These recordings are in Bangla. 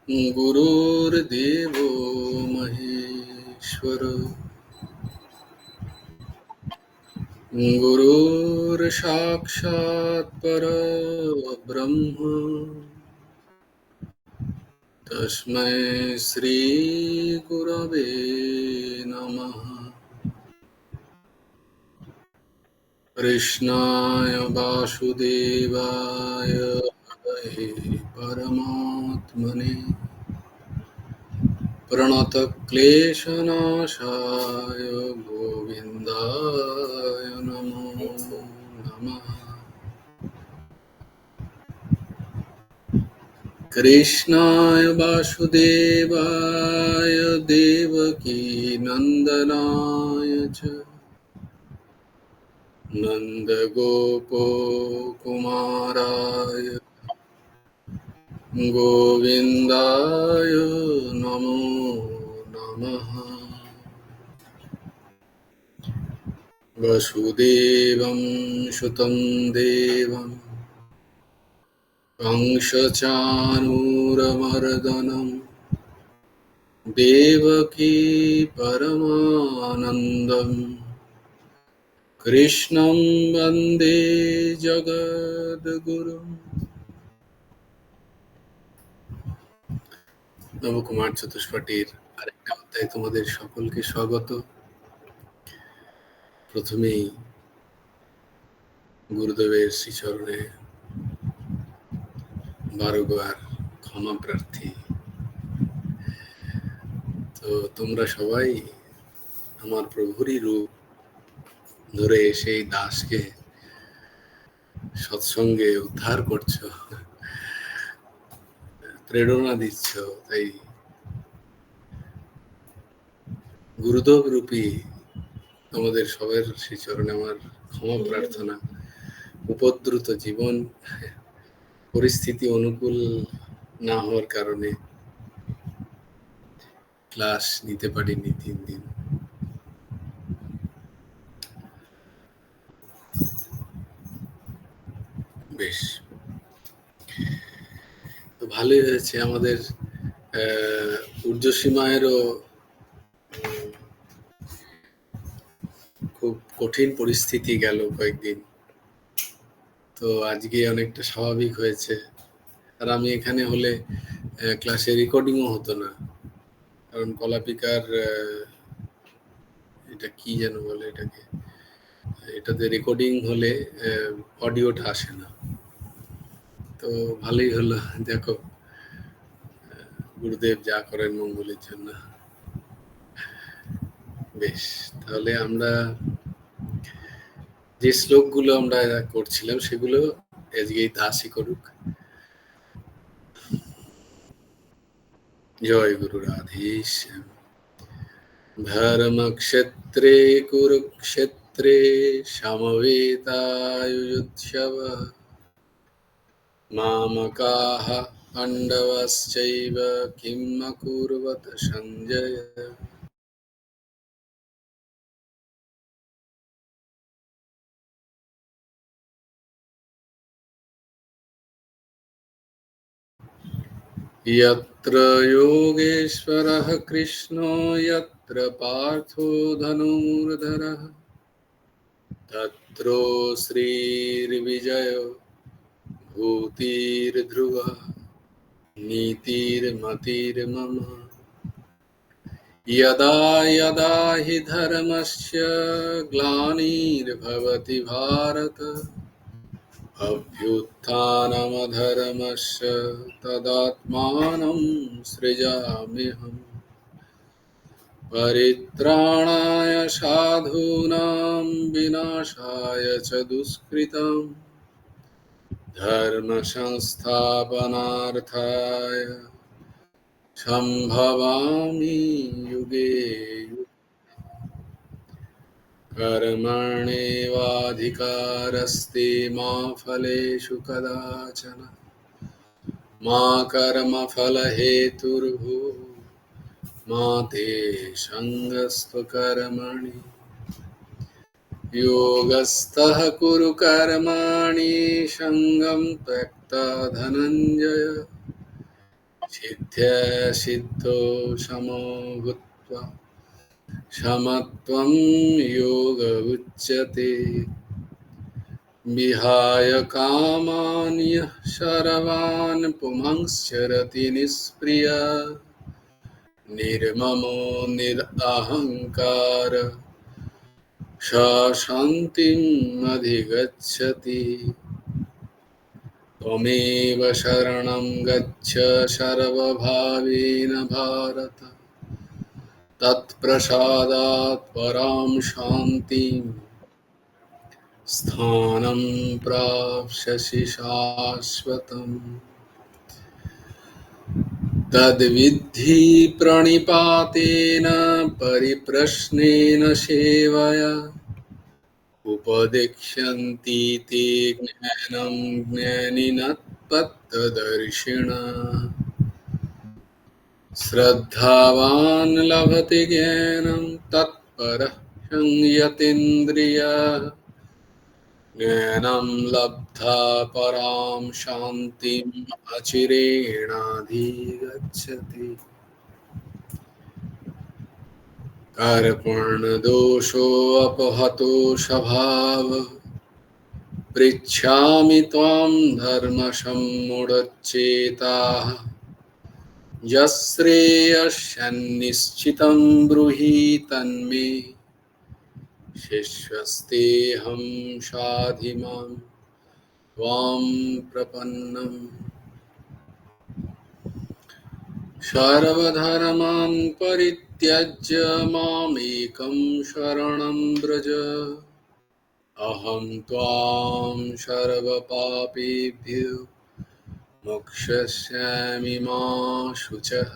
गुरुर्देवो महेश्वर गुरुर्साक्षात् परब्रह्म तस्मै श्री गुरवे नमः। कृष्णाय वासुदेवाय हरये परमात्मने प्रणतक्लेशनाशाय गोविन्दाय नमो नमः। कृष्णाय वासुदेवाय देवकी नन्दनाय च नन्दगोपकुमाराय गोविन्दाय नमो नमः। वसुदेवं सुतं देवं कंसचाणूरमर्दनं देवकी परमानन्दं कृष्णं वन्दे जगद्गुरुम्। নবকুমার চতুষ্পাঠীর আরেকটা অধ্যায় তোমাদের সকলকে স্বাগত। প্রথমেই গুরুদেবের শ্রীচরণে বারবার ক্ষমা প্রার্থী। তো তোমরা সবাই আমার প্রভুরই রূপ ধরে সেই দাসকে সৎসঙ্গে উদ্ধার করছো, প্রেরণা দিচ্ছ। তাই গুরুদেব রূপী তোমাদের সবার শ্রীচরণে আমার ক্ষমা প্রার্থনা। উপদ্রুত জীবন পরিস্থিতি অনুকূল না হওয়ার কারণে ক্লাস নিতে পারিনি 3 দিন। বেশ, তো ভালোই হয়েছে। আমাদের ঊর্ধ্বসীমায়েরও খুব কঠিন পরিস্থিতি গেল কয়েকদিন, তো আজকে অনেকটা স্বাভাবিক হয়েছে। আর আমি এখানে হলে ক্লাসে রেকর্ডিংও হতো না, কারণ কলাপিকার এটা কি যেন বলে এটাকে, এটাতে রেকর্ডিং হলে অডিওটা আসে না। তো ভালোই হলো, দেখো গুরুদেব যা করেন মঙ্গলের জন্য। বেশ, তাহলে আমরা যে শ্লোকগুলো আমরা করছিলাম সেগুলো আজকেই দাসই করুক। জয় গুরু রাধেশ্যাম। ধর্মক্ষেত্রে কুরুক্ষেত্রে সমবেতাयुयुत्सवः मामकाः पाण्डवश्चैव किम् अकुर्वत सञ्जय। यत्र योगेश्वरः कृष्णो यत्र पार्थो धनुर्धरः तत्रो श्रीर्विजयो भूतिर्ध्रुवः नीतिर्मतिर्मम। यदा यदा हि धर्मस्य ग्लानिर्भवति भारत अभ्युत्थानमधर्मस्य तदात्मानं सृजाम्यहम्। परित्राणाय साधूनां विनाशाय च दुष्कृताम् धर्म संस्थापनार्थाय सम्भवामि युगे युगे। कर्मण्येवाधिकारस्ते मा फलेषु कदाचन मा कर्मफलहेतुर्भूः मा ते सङ्गस्तु कर्मणि। योगस्थः कुरु कर्माणि सङ्गं त्यक्त्वा धनञ्जय सिद्ध्या सिद्धो समो भूत्वा समत्वं योग उच्यते विहाय कामान् यः सर्वान् पुंश्चरति निष्क्रियः निर्ममो निरहङ्कार स शान्तिम् अधिगच्छति त्वमेव शरणं गच्छ सर्वभावेन भारत तत्प्रसादात् परां शान्तिं स्थानं प्राप्स्यसि शाश्वतम् तद्विद्धि प्रणिपातेन परिप्रश्नेन सेवया उपदेक्ष्यन्ति ते ज्ञानं ज्ञानिनः तत्त्वदर्शिनः श्रद्धावान् लभते ज्ञानं तत्परः संयतेन्द्रियः ज्ञानं लब्धा परां शान्तिम् अचिरेणाधिगच्छति कर्पणदोषोऽपहतो स्वभावः पृच्छामि त्वां धर्मसम्मूढचेताः यश्रेयस्यान्निश्चितं ब्रूहि तन्मे शिष्यस्तेऽहं साधिमां त्वां प्रपन्नम् सर्वधर्मान् परित्यज्य मामेकं शरणं व्रज अहं त्वां सर्वपापेभ्यो मोक्षयिष्यामि मा शुचः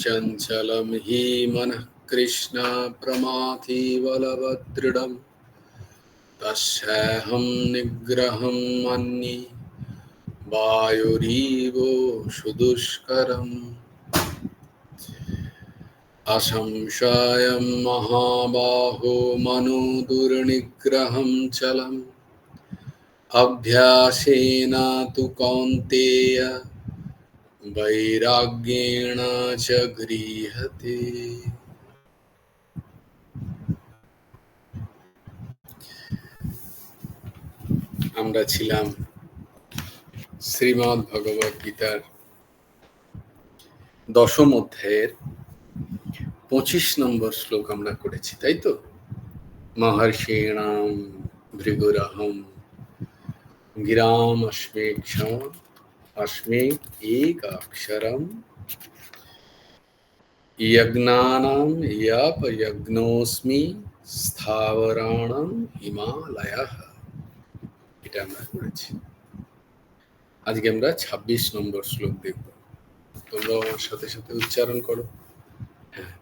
चञ्चलं हि मनः कृष्ण प्रमाथि बलवदृढम् तस्याहं निग्रहं मन्ये वायुरीवो सुदुष्करम् असंशयं महाबाहो मनो दुर्निग्रहं चलम् अभ्यासेन तु कौन्तेय वैराग्येण च गृह्यते। আমরা ছিলাম শ্রীমদ্ ভগবদ গীতার 10ম অধ্যায়ের 25 নম্বর শ্লোক আমরা করেছি, তাই তো? মহর্ষিণাম ভৃগুরহম গিরাম অস্মেক্ষম अस्मि एकाक्षरं यज्ञानां यज्ञोऽस्मि स्थावराणां हिमालयः। এটা আমরা করেছি। আজকে আমরা 26 নম্বর শ্লোক দেখব। তোমরা আমার সাথে সাথে উচ্চারণ করো। হ্যাঁ।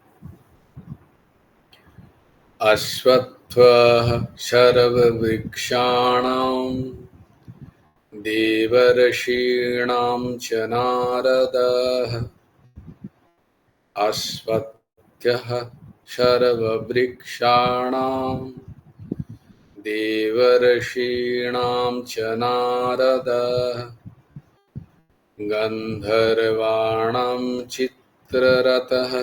অশ্বত্থः সর্ববৃক্ষাণাং देवर्षीणां च नारदः अश्वत्थः सर्ववृक्षाणां देवर्षीणां च नारदः गन्धर्वाणां चित्ररथः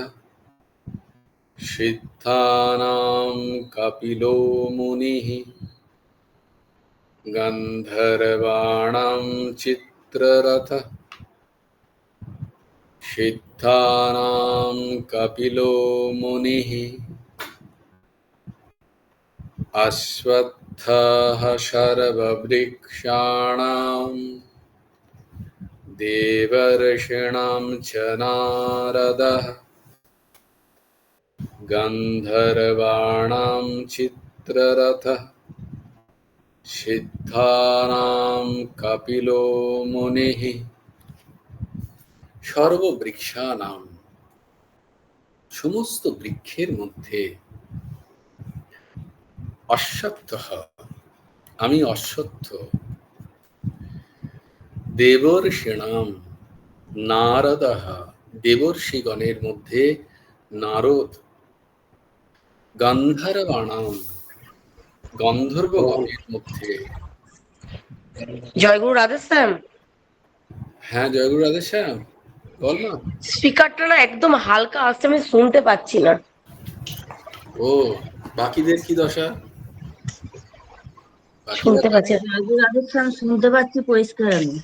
सिद्धानां कपिलो मुनिः गन्धर्वाणां चित्ररथः सिद्धानां कपिलो मुनिः अश्वत्थः सर्ववृक्षाणां देवर्षीणां च नारदः गन्धर्वाणां चित्ररथः সিদ্ধানাম কপিলো মুনিঃ। সর্ববৃক্ষানাম, সমস্ত বৃক্ষের মধ্যে, অশ্বত্থঃ, আমি অশ্বত্থ, দেবর্ষীণাম, নারদঃ, দেবর্ষিগণের মধ্যে নারদ, গান্ধারবাণাম, গন্ধর্বগণের মধ্যে। জয়গুরু রাধেশ্যাম। হ্যাঁ, জয়গুরু রাধেশ্যাম, বল না। স্পিকারটা না একদম হালকা আসছে, আমি শুনতে পাচ্ছি না। ও, বাকিদের কি দশা? বাকিরা শুনতে পাচ্ছি না। জয়গুরু রাধেশ্যাম, শুনতে পাচ্ছি পরিষ্কার আমি।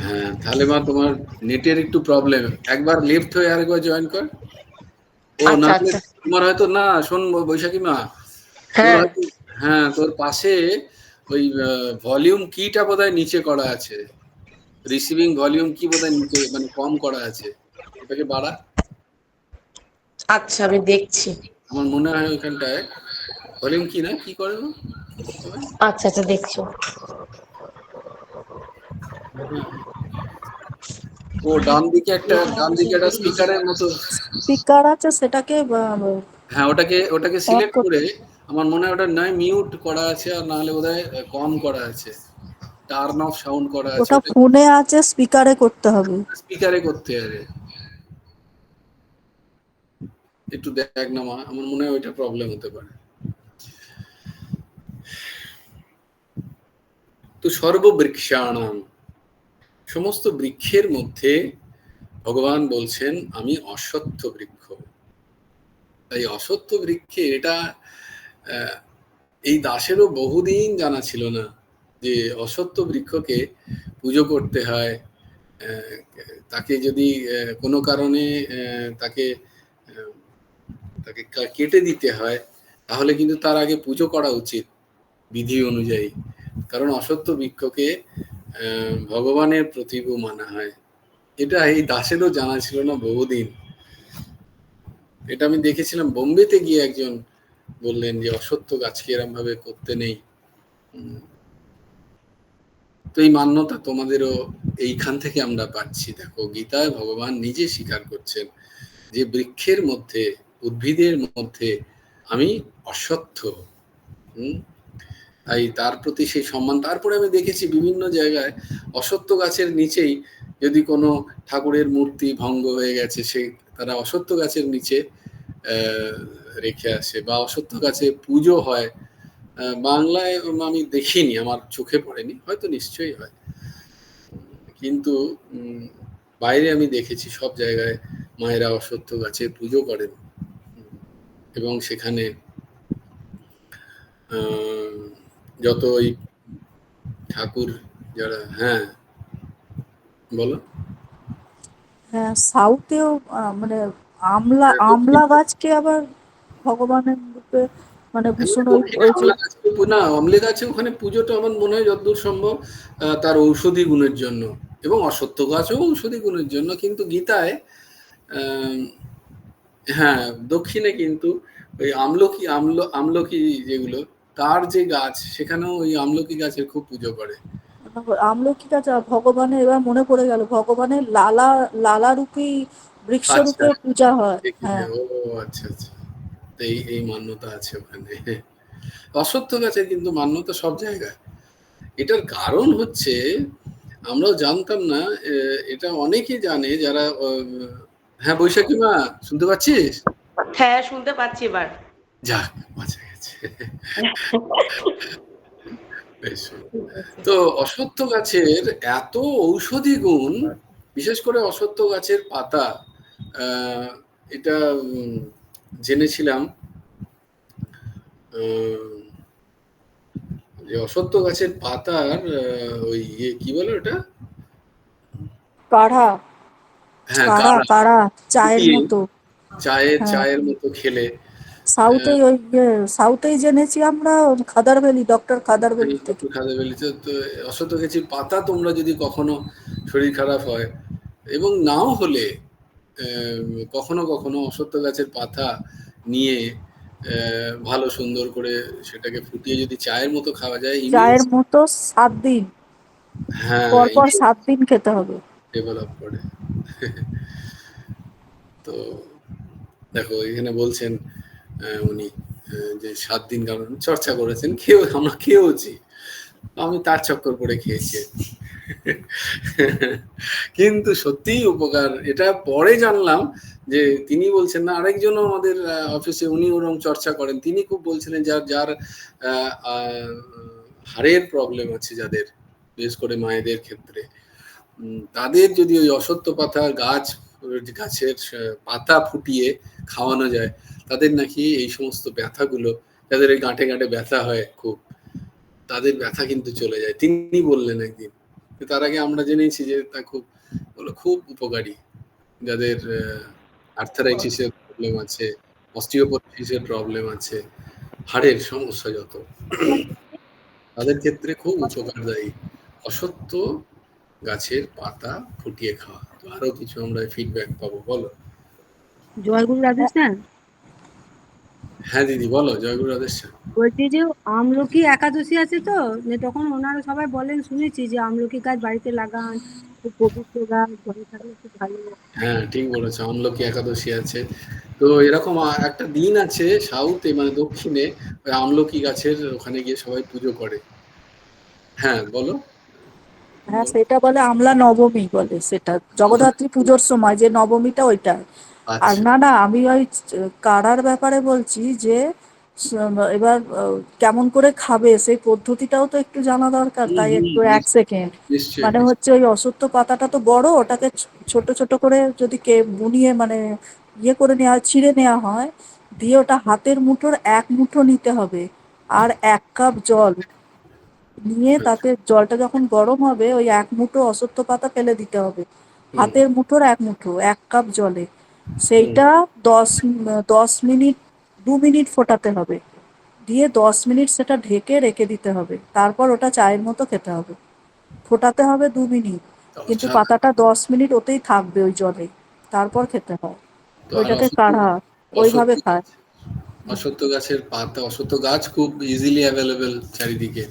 হ্যাঁ, তাহলে মা তোমার নেটের একটু প্রবলেম। একবার লেফট হয়ে আরেকবার জয়েন কর। ও আচ্ছা না, আচ্ছা। তোমার হয়তো না, শোন বৈশাখী মা, তোর হ্যাঁ হয়তো, হ্যাঁ তোর পাশে ওই ভলিউম কিটা বোধহয় নিচে করা আছে, রিসিভিং ভলিউম কি বোধহয় নিচে মানে কম করা আছে, ওটাকে বাড়া। আচ্ছা, আমি দেখছি। আমার মনে হয় ওইখানটায় ভলিউম কি না কি করে না? আচ্ছা আচ্ছা, দেখছি। ও ডান দিকে একটা স্পিকারের মতো, স্পিকার আছে, সেটাকে হ্যাঁ ওটাকে অফ সিলেক্ট করতে। করে, আমার মনে হয় ওটা নয় মিউট করা আছে, আর না হলে বোধহয় কম করা আছে, টার্ন অফ সাউন্ড করা আছে, ওটা ওটা ফোনে আছে, স্পিকারে করতে হবে। স্পিকারে করতে হবে। একটু দেখ না মা, আমার মনে হয় ওইটা প্রবলেম হতে পারে। তো সর্ববৃক্ষাণাম, সমস্ত বৃক্ষের মধ্যে ভগবান বলছেন আমি অশ্বত্থ বৃক্ষ। তাই অশ্বত্থ বৃক্ষে এটা এই দাসেরও বহুদিন জানা ছিল না যে অশ্বত্থ বৃক্ষকে পুজো করতে হয়। তাকে যদি কোনো কারণে তাকে তাকে কেটে দিতে হয়, তাহলে কিন্তু তার আগে পুজো করা উচিত বিধি অনুযায়ী, কারণ অশ্বত্থ বৃক্ষকে ভগবানের প্রতিভু মানা হয়। এটা এই দাসেরও জানা ছিল না বহুদিন। এটা আমি দেখেছিলাম বোম্বেতে গিয়ে, একজন বললেন যে অশ্বত্থ গাছকে এরম ভাবে করতে নেই। তো এই মান্যতা তোমাদেরও এইখান থেকে আমরা পাচ্ছি। দেখো গীতায় ভগবান নিজে স্বীকার করছেন যে বৃক্ষের মধ্যে, উদ্ভিদের মধ্যে আমি অশ্বত্থ। তাই তার প্রতি সেই সম্মান। তারপরে আমি দেখেছি বিভিন্ন জায়গায় অশ্বত্থ গাছের নিচেই যদি কোনো ঠাকুরের মূর্তি ভঙ্গ হয়ে গেছে, সে তারা অশ্বত্থ গাছের নিচে রেখে আসে, বা অশ্বত্থ গাছে পুজো হয়। বাংলায় আমি দেখিনি, আমার চোখে পড়েনি, হয়তো নিশ্চয়ই হয়, কিন্তু বাইরে আমি দেখেছি সব জায়গায় মায়েরা অশ্বত্থ গাছের পুজো করেন, এবং সেখানে যত ওই ঠাকুর যারা, হ্যাঁ বলো। হ্যাঁ, সাউথেও মানে আমলা গাছকে আবার ভগবানের রূপে মানে ভীষণ ওই যে না, অম্লে গাছে ওখানে পুজোটা আমার মনে হয় যতদূর সম্ভব তার ঔষধি গুণের জন্য, এবং অশ্বত্থ গাছও ঔষধি গুণের জন্য, কিন্তু গীতায় হ্যাঁ দক্ষিণে কিন্তু ওই আমলকি যেগুলো, তার যে গাছ, সেখানেও ওই আমলকি গাছের খুব পুজো করে। আমলকি গাছ ভগবানের, এবার মনে পড়ে গেল, ভগবানের লালা রূপী বৃক্ষ আচ্ছা, রূপে পূজা হয়। দেখেছি। হ্যাঁ, ও আচ্ছা আচ্ছা, এই এই মান্যতা আছে ওখানে। অশ্বত্থ গাছের কিন্তু মান্যতা সব জায়গায়। এটার কারণ হচ্ছে, আমরাও জানতাম না, এটা অনেকে জানে যারা হ্যাঁ বৈশাখী মা, শুনতে পাচ্ছিস? হ্যাঁ, শুনতে পাচ্ছি এবার। যাক, বাঁচা গেছে। বেশ। তো অশ্বত্থ গাছের এত ঔষধি গুণ, বিশেষ করে অশ্বত্থ গাছের পাতা, এটা জেনেছিলাম যে অশ্বত্থ গাছের পাতার ওই কি বলে ওটা, কাঢ়া, হ্যাঁ কাঢ়া কাঢ়া, কাঢ়া চায়ের মতো। হ্যাঁ, চায়ের মতো খেলে। সাউথেই জেনেছি আমরা, খাদারভ্যালি, ডক্টর খাদারভ্যালি থেকে। খাদে বেলিতে তো অশ্বত্থ গাছের পাতা তোমরা যদি কখনো শরীর খারাপ হয়, এবং নাও হলে কখনো কখনো অশ্বত্থ গাছের পাতা নিয়ে ভালো সুন্দর করে সেটাকে ফুটিয়ে যদি চায়ের মতো খাওয়া যায়, চায়ের মতো 7 দিন, হ্যাঁ পরপর 7 দিন খেতে হবে। ডেভেলপ করে। তো দেখো এখানে বলছেন উনি যে 7 দিন কারণ চর্চা করেছেন, আমরা খেয়েওছি, আমি তার চক্কর করে খেয়েছি। কিন্তু সত্যিই উপকার। এটা পরে জানলাম যে তিনি বলছেন না, আরেকজনও আমাদের অফিসে উনি ওরকম চর্চা করেন, তিনি খুব বলছিলেন যার যার হাড়ের প্রবলেম আছে, যাদের বিশেষ করে মায়েদের ক্ষেত্রে, তাদের যদি ওই অশ্বত্থ পাতা গাছের পাতা ফুটিয়ে খাওয়ানো যায়, তাদের নাকি এই সমস্ত ব্যথাগুলো, যাদের এই গাঁটে গাঁটে ব্যথা হয় খুব, তাদের ব্যথা কিন্তু চলে যায়, তিনি বললেন একদিন। তার আগে আমরা জেনেছি যে তা খুব উপকারী, যাদের আর্থারাইটিসের প্রবলেম আছে, অস্টিওপোরোসিসের প্রবলেম আছে, হাড়ের সমস্যা যত, তাদের ক্ষেত্রে খুব উপকারদায়ী অশ্বত্থ গাছের পাতা ফুটিয়ে খাওয়া। তো আরো কিছু আমরা ফিডব্যাক পাবো, বলো। জয়গুরু রাধেশ্যাম। হ্যাঁ দিদি বলো, জয়গুরু রাধেশ্যাম। বলছি যে আমলকি একাদশী আছে তো, যে তখন ওনারা সবাই বলেন, শুনেছি যে আমলকি গাছ বাড়িতে লাগান, খুব পবিত্র গাছ, ঘরে থাকলে খুব ভালো। হ্যাঁ ঠিক বলেছো, আমলকি একাদশী আছে। তো এরকম একটা দিন আছে সাউথে, মানে দক্ষিণে, ওই আমলকি গাছের ওখানে গিয়ে সবাই পুজো করে। হ্যাঁ বলো। হ্যাঁ, সেটা বলে আমলা নবমী বলে, সেটা জগদ্ধাত্রী পুজোর সময় যে নবমীটা ওইটা। আর আচ্ছা। না না, আমি ওই কাড়ার ব্যাপারে বলছি যে এবার কেমন করে খাবে সেই পদ্ধতিটাও তো একটু জানা দরকার, তাই একটু এক সেকেন্ড। নিশ্চয়ই মানে নিশ্চয়ই। হচ্ছে ওই অশ্বত্থ পাতাটা তো বড়, ওটাকে ছোট ছোট করে যদি বুনিয়ে মানে ইয়ে করে নেওয়া হয়, ছিঁড়ে নেওয়া হয়, দিয়ে ওটা হাতের মুঠোর 1 মুঠো নিতে হবে, আর 1 কাপ জল নিয়ে তাতে জলটা যখন গরম হবে ওই 1 মুঠো অশ্বত্থ পাতা ফেলে দিতে হবে, হুম, হাতের মুঠোর 1 মুঠো 1 কাপ জলে। হুম। সেইটা 10 মিনিট 2 মিনিট ফোটাতে হবে, দিয়ে 10 মিনিট সেটা ঢেকে রেখে দিতে হবে, তারপর ওটা চায়ের মতো খেতে হবে। ফোটাতে হবে 2 মিনিট, কিন্তু আচ্ছা। পাতাটা 10 মিনিট ওতেই থাকবে ওই জলে, তারপর খেতে হয়। তো আর ওইটাকে কাঢ়া, অশ্বত্থ ওইভাবে খায়। অশ্বত্থ গাছের পাতা, অশ্বত্থ গাছ খুব ইজিলি অ্যাভেলেবেল চারিদিকে,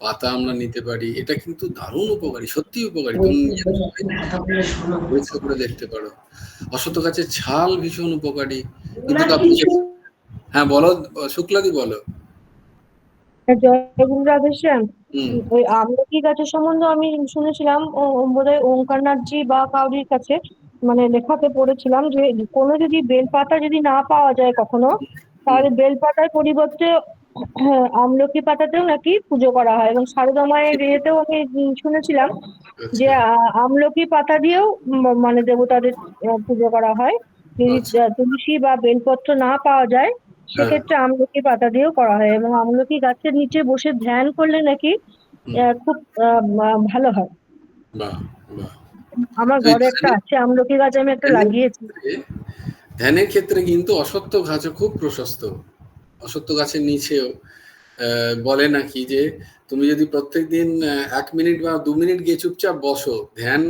পাতা আমরা নিতে পারি। এটা কিন্তু দারুণ উপকারী, সত্যি উপকারী, তুমি পরীক্ষা করে দেখতে পারো। অশ্বত্থ গাছের ছাল ভীষণ উপকারী, কিন্তু হ্যাঁ বলো, শুক্লাদি বলো। জয়গুরু রাধেশ্যাম। হুম। ওই আমলকি গাছের সম্বন্ধে আমি শুনেছিলাম, বোধহয় ওঙ্কারনাথজি বা কাউরির কাছে, মানে লেখাতে পড়েছিলাম যে কোনো যদি বেলপাতা যদি না পাওয়া যায় কখনো, হুম। তাহলে বেলপাতার পরিবর্তে আমলকি পাতাতেও নাকি পুজো করা হয়। এবং সারদা মায়ের ইয়েতেও আমি শুনেছিলাম যে আচ্ছা আমলকি পাতা দিয়েও মানে দেবতাদের পুজো করা হয়। যদি আচ্ছা। তুলসী বা বেলপত্র না পাওয়া যায়, হ্যাঁ। সেক্ষেত্রে আমলকি পাতা দিয়েও করা হয়। এবং আমলকি গাছের নিচে বসে ধ্যান করলে নাকি হুম। খুব ভালো হয়। বাহ বাহ। আমার তো এই ঘরে একটা আছে আমলকি গাছ, আমি একটা ধ্যানের লাগিয়েছি। ক্ষেত্রে ধ্যানের ক্ষেত্রে কিন্তু অশ্বত্থ গাছও খুব প্রশস্ত। অশ্বত্থ গাছের নিচেও বলে নাকি যে তুমি যদি প্রত্যেকদিন 1 মিনিট বা 2 মিনিট গিয়ে চুপচাপ বসো, ধ্যান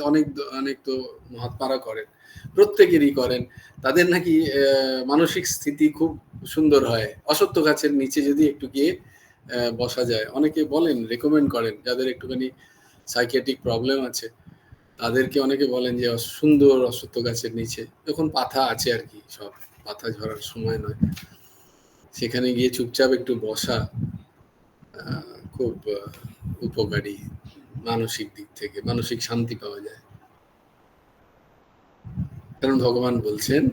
অনেক অনেক তো মহাত্মারা করেন, প্রত্যেকেরই করেন, তাদের নাকি মানসিক স্থিতি খুব সুন্দর হয় অশ্বত্থ গাছের নিচে যদি একটু গিয়ে বসা যায়। অনেকে বলেন, রেকমেন্ড করেন, যাদের একটুখানি সাইকিয়াট্রিক প্রবলেম আছে, তাদেরকে অনেকে বলেন যে সুন্দর অশ্বত্থ গাছের নিচে, যখন পাতা আছে আর কি, সব পাতা ঝরার সময় নয়, সেখানে গিয়ে চুপচাপ একটু বসা খুব উপকারী, মানসিক দিক থেকে মানসিক শান্তি পাওয়া যায়। কারণ ভগবান বলছেন,